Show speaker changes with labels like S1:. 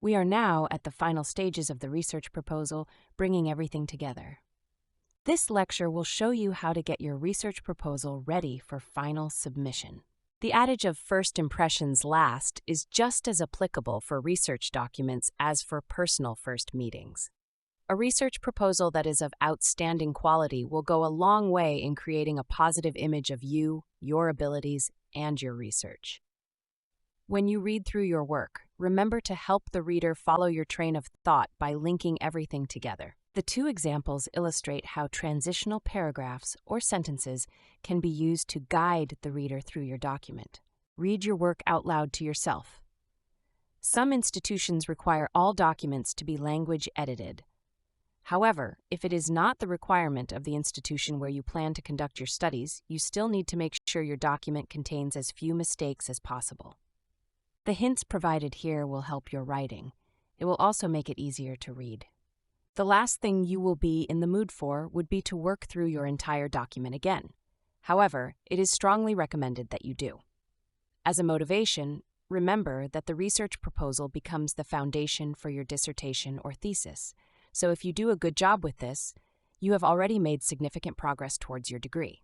S1: We are now at the final stages of the research proposal, bringing everything together. This lecture will show you how to get your research proposal ready for final submission. The adage of first impressions last is just as applicable for research documents as for personal first meetings. A research proposal that is of outstanding quality will go a long way in creating a positive image of you, your abilities, and your research. When you read through your work, remember to help the reader follow your train of thought by linking everything together. The two examples illustrate how transitional paragraphs or sentences can be used to guide the reader through your document. Read your work out loud to yourself. Some institutions require all documents to be language edited. However, if it is not the requirement of the institution where you plan to conduct your studies, you still need to make sure your document contains as few mistakes as possible. The hints provided here will help your writing. It will also make it easier to read. The last thing you will be in the mood for would be to work through your entire document again. However, it is strongly recommended that you do. As a motivation, remember that the research proposal becomes the foundation for your dissertation or thesis. So if you do a good job with this, you have already made significant progress towards your degree.